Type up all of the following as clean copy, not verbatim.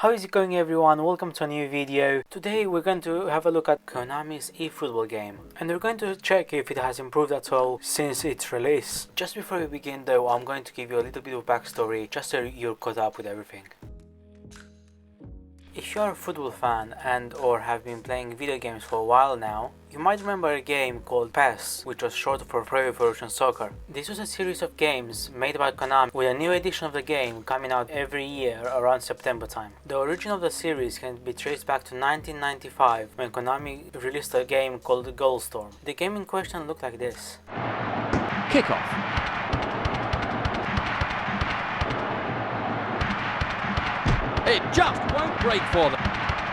How is it going, everyone? Welcome to a new video. Today we're going to have a look at Konami's eFootball game, and we're going to check if it has improved at all since its release. Just before we begin though, I'm going to give you a little bit of backstory just so you're caught up with everything. If you're a football fan and or have been playing video games for a while now, you might remember a game called PES, which was short for Pro Evolution Soccer. This was a series of games made by Konami, with a new edition of the game coming out every year around September time. The origin of the series can be traced back to 1995 when Konami released a game called Goalstorm. The game in question looked like this. Kickoff. It just won't break for them.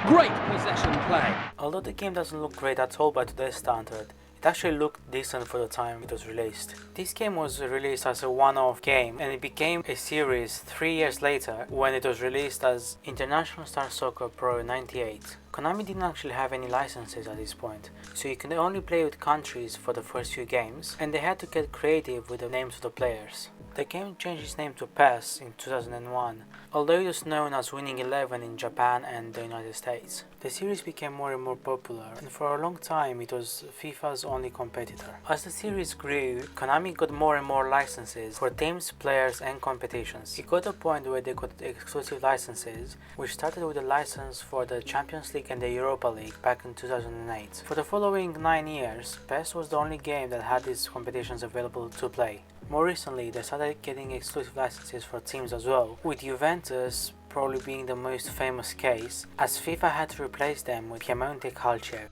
Great possession play. Although the game doesn't look great at all by today's standard, it actually looked decent for the time it was released. This game was released as a one-off game, and it became a series 3 years later when it was released as International Star Soccer Pro 98. Konami didn't actually have any licenses at this point, so you could only play with countries for the first few games, and they had to get creative with the names of the players. The game changed its name to PES in 2001, although it was known as Winning 11 in Japan and the United States. The series became more and more popular, and for a long time it was FIFA's only competitor. As the series grew, Konami got more and more licenses for teams, players and competitions. It got to a point where they got exclusive licenses, which started with a license for the Champions League and the Europa League back in 2008. For the following 9 years, PES was the only game that had these competitions available to play. More recently, they started getting exclusive licenses for teams as well, with Juventus probably being the most famous case, as FIFA had to replace them with Piemonte Calcio.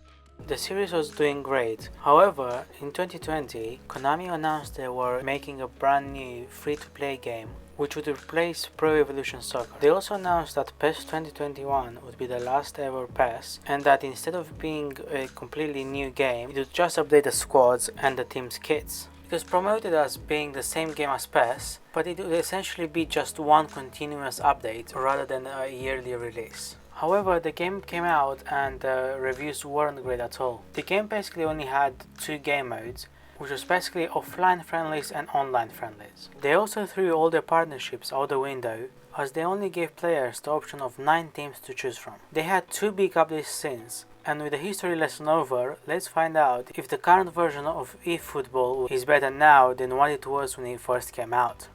The series was doing great. However, in 2020, Konami announced they were making a brand new free-to-play game which would replace Pro Evolution Soccer. They also announced that PES 2021 would be the last ever PES, and that instead of being a completely new game, it would just update the squads and the team's kits. It was promoted as being the same game as PES, but it would essentially be just one continuous update rather than a yearly release. However, the game came out and the reviews weren't great at all. The game basically only had 2 game modes, which was basically offline friendlies and online friendlies. They also threw all their partnerships out the window, as they only gave players the option of 9 teams to choose from. They had 2 big updates since, and with the history lesson over, let's find out if the current version of eFootball is better now than what it was when it first came out.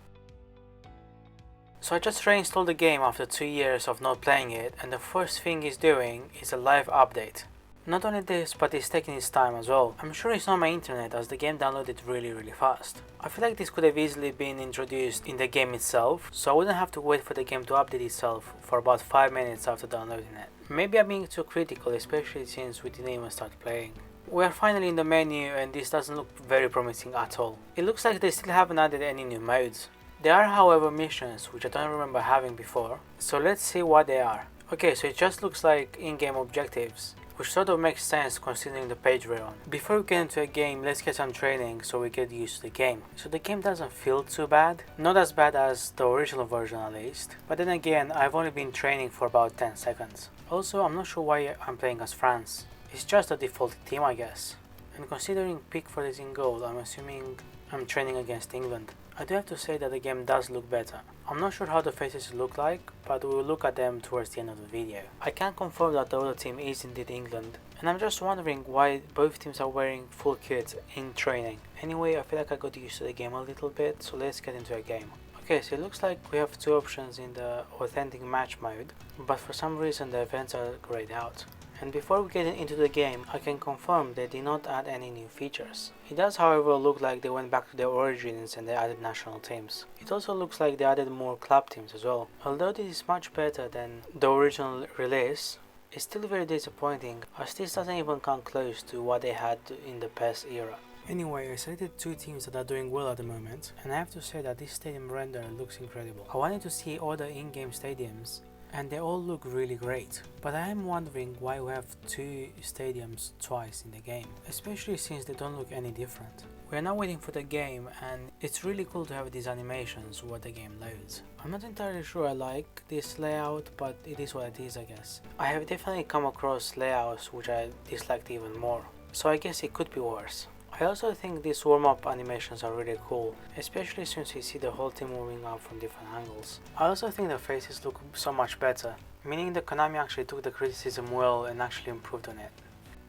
So I just reinstalled the game after 2 years of not playing it, and the first thing it's doing is a live update. Not only this, but it's taking its time as well. I'm sure it's not my internet, as the game downloaded really fast. I feel like this could have easily been introduced in the game itself, so I wouldn't have to wait for the game to update itself for about 5 minutes after downloading it. Maybe I'm being too critical, especially since we didn't even start playing. We are finally in the menu, and this doesn't look very promising at all. It looks like they still haven't added any new modes. There are, however, missions which I don't remember having before, so let's see what they are. Okay, so it just looks like in-game objectives, which sort of makes sense considering the page we're on. Before we get into a game, let's get some training so we get used to the game. So the game doesn't feel too bad, not as bad as the original version at least, but then again, I've only been training for about 10 seconds. Also, I'm not sure why I'm playing as France. It's just the default team, I guess. And considering Pickford is in goal, I'm assuming I'm training against England. I do have to say that the game does look better. I'm not sure how the faces look like, but we will look at them towards the end of the video. I can confirm that the other team is indeed England, and I'm just wondering why both teams are wearing full kits in training. Anyway, I feel like I got used to the game a little bit, so let's get into a game. Okay, so it looks like we have 2 options in the authentic match mode, but for some reason the events are grayed out. And before we get into the game, I can confirm they did not add any new features. It does, however, look like they went back to their origins and they added national teams. It also looks like they added more club teams as well. Although this is much better than the original release, it's still very disappointing, as this doesn't even come close to what they had in the PES era. Anyway, I selected 2 teams that are doing well at the moment, and I have to say that this stadium render looks incredible. I wanted to see other in-game stadiums, and they all look really great. But I am wondering why we have 2 stadiums twice in the game, especially since they don't look any different. We are now waiting for the game, and it's really cool to have these animations while the game loads. I'm not entirely sure I like this layout, but it is what it is, I guess. I have definitely come across layouts which I disliked even more, so I guess it could be worse. I also think these warm-up animations are really cool, especially since you see the whole team moving up from different angles. I also think the faces look so much better. meaning that Konami actually took the criticism well and actually improved on it.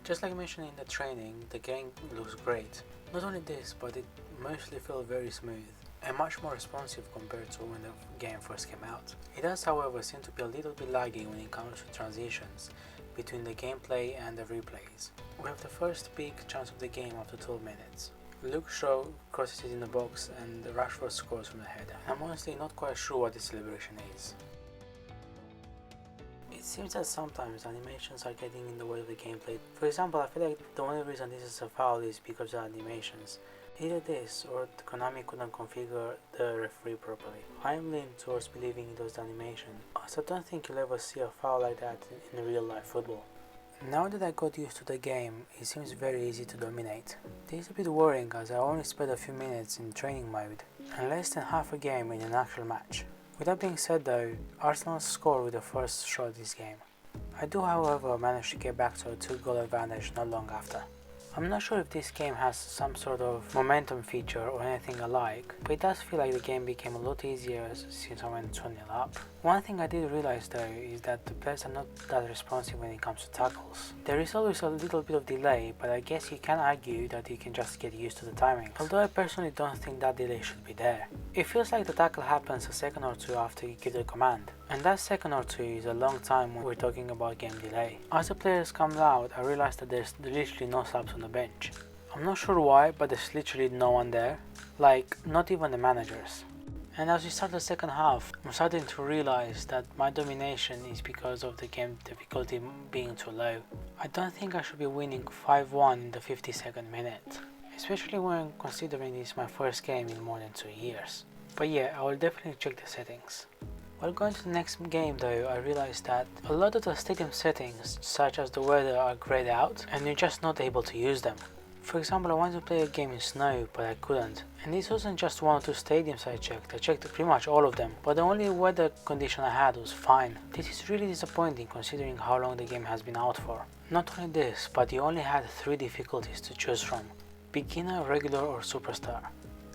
Just like mentioned in the training, the game looks great. Not only this, but it mostly feels very smooth and much more responsive compared to when the game first came out. It does, however, seem to be a little bit laggy when it comes to transitions between the gameplay and the replays. We have the first big chance of the game after 12 minutes. Luke Shaw crosses it in the box and Rashford scores from the header. I'm honestly not quite sure what this celebration is. It seems that sometimes animations are getting in the way of the gameplay. For example, I feel like the only reason this is a foul is because of animations. Either this or Konami couldn't configure the referee properly. I am leaning towards believing it was the animation, as I don't think you'll ever see a foul like that in real life football. Now that I got used to the game, it seems very easy to dominate. This is a bit worrying as I only spent a few minutes in training mode and less than half a game in an actual match. With that being said though, Arsenal scored with the first shot this game. I do however manage to get back to a 2-goal advantage not long after. I'm not sure if this game has some sort of momentum feature or anything alike, but it does feel like the game became a lot easier since I went 2-0 up. One thing I did realize though is that the players are not that responsive when it comes to tackles. There is always a little bit of delay, but I guess you can argue that you can just get used to the timing, although I personally don't think that delay should be there. It feels like the tackle happens a second or two after you give the command, and that second or two is a long time when we're talking about game delay. As the players come out, I realized that there's literally no subs on the bench. I'm not sure why, but there's literally no one there, like not even the managers. And as we start the second half, I'm starting to realize that my domination is because of the game difficulty being too low. I don't think I should be winning 5-1 in the 52nd minute, especially when considering this is my first game in more than 2 years. But yeah, I will definitely check the settings. While going to the next game though, I realized that a lot of the stadium settings, such as the weather, are grayed out and you're just not able to use them. For example, I wanted to play a game in snow, but I couldn't. And this wasn't just one or two stadiums I checked pretty much all of them, but the only weather condition I had was fine. This is really disappointing considering how long the game has been out for. Not only this, but you only had 3 difficulties to choose from: beginner, regular or superstar.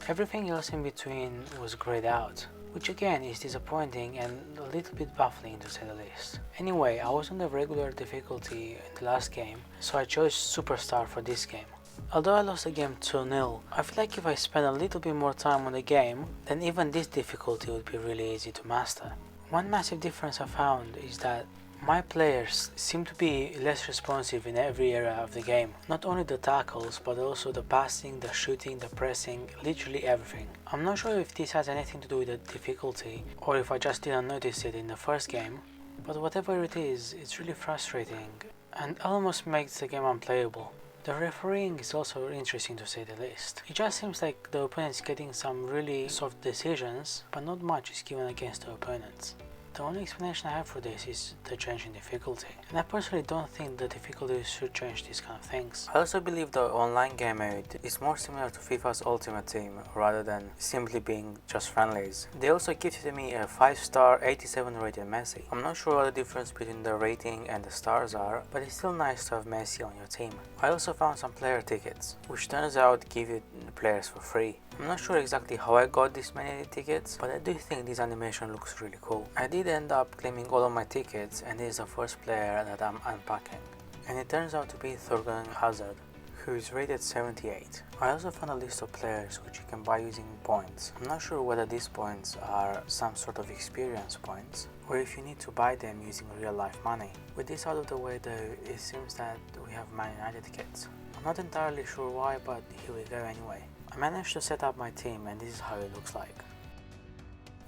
Everything else in between was grayed out, which again is disappointing and a little bit baffling to say the least. Anyway, I was on the regular difficulty in the last game, so I chose superstar for this game. Although I lost the game 2-0, I feel like if I spend a little bit more time on the game, then even this difficulty would be really easy to master. One massive difference I found is that my players seem to be less responsive in every area of the game. Not only the tackles, but also the passing, the shooting, the pressing, literally everything. I'm not sure if this has anything to do with the difficulty, or if I just didn't notice it in the first game, but whatever it is, it's really frustrating and almost makes the game unplayable. The refereeing is also interesting to say the least. It just seems like the opponent's getting some really soft decisions, but not much is given against the opponents. The only explanation I have for this is the change in difficulty, and I personally don't think the difficulty should change these kind of things. I also believe the online game mode is more similar to FIFA's Ultimate Team rather than simply being just friendlies. They also gifted me a 5-star 87 rated Messi. I'm not sure what the difference between the rating and the stars are, but it's still nice to have Messi on your team. I also found some player tickets, which turns out give you the players for free. I'm not sure exactly how I got this many tickets, but I do think this animation looks really cool. I did end up claiming all of my tickets, and this is the first player that I'm unpacking. And it turns out to be Thorgan Hazard, who is rated 78. I also found a list of players which you can buy using points. I'm not sure whether these points are some sort of experience points, or if you need to buy them using real life money. With this out of the way though, it seems that we have Man United kits. I'm not entirely sure why, but here we go anyway. I managed to set up my team and this is how it looks like.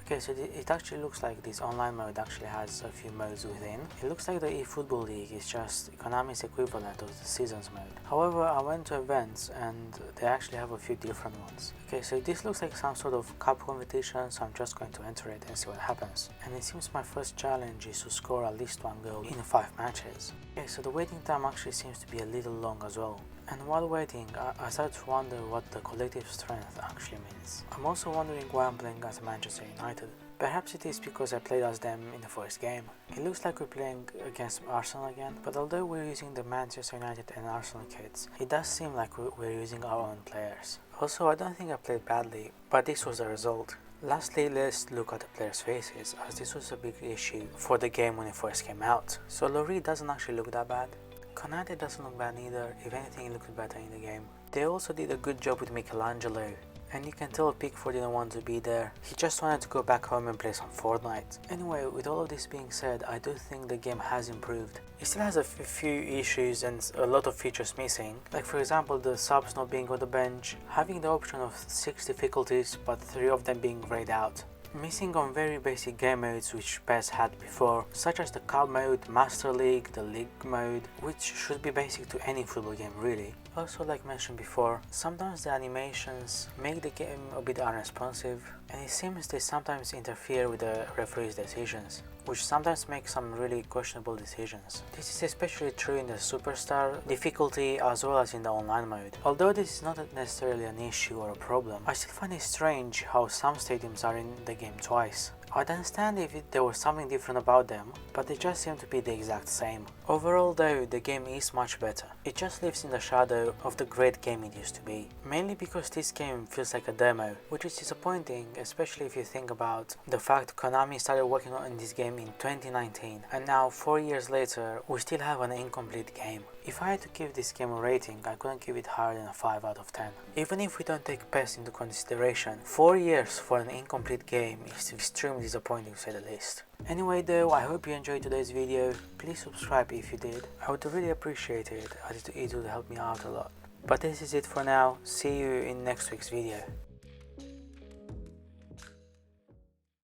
Okay, so it actually looks like this online mode actually has a few modes within. It looks like the eFootball League is just Konami's equivalent of the Seasons mode. However, I went to events and they actually have a few different ones. Okay, so this looks like some sort of cup competition, so I'm just going to enter it and see what happens. And it seems my first challenge is to score at least 1 goal in 5 matches. Okay, so the waiting time actually seems to be a little long as well. And while waiting, I started to wonder what the collective strength actually means. I'm also wondering why I'm playing as Manchester United. Perhaps it is because I played as them in the first game. It looks like we're playing against Arsenal again, but although we're using the Manchester United and Arsenal kits, it does seem like we're using our own players. Also, I don't think I played badly, but this was the result. Lastly, let's look at the players' faces, as this was a big issue for the game when it first came out. So Laurie doesn't actually look that bad. Konami doesn't look bad either, if anything it looks better in the game. They also did a good job with Michelangelo, and you can tell Pickford didn't want to be there. He just wanted to go back home and play some Fortnite. Anyway, with all of this being said, I do think the game has improved. It still has a few issues and a lot of features missing, like for example the subs not being on the bench, having the option of 6 difficulties but 3 of them being grayed out. Missing on very basic game modes which PES had before, such as the Cup mode, Master League, the League mode, which should be basic to any football game really. Also, like mentioned before, sometimes the animations make the game a bit unresponsive, and it seems they sometimes interfere with the referee's decisions, which sometimes make some really questionable decisions. This is especially true in the Superstar difficulty as well as in the online mode. Although this is not necessarily an issue or a problem, I still find it strange how some stadiums are in the game twice. I'd understand if there was something different about them, but they just seem to be the exact same. Overall though, the game is much better. It just lives in the shadow of the great game it used to be. Mainly because this game feels like a demo, which is disappointing, especially if you think about the fact Konami started working on this game in 2019, and now 4 years later we still have an incomplete game. If I had to give this game a rating, I couldn't give it higher than a 5 out of 10. Even if we don't take PES into consideration, 4 years for an incomplete game is extremely disappointing to say the least. Anyway though, I hope you enjoyed today's video. Please subscribe if you did. I would really appreciate it, as it would help me out a lot. But this is it for now. See you in next week's video.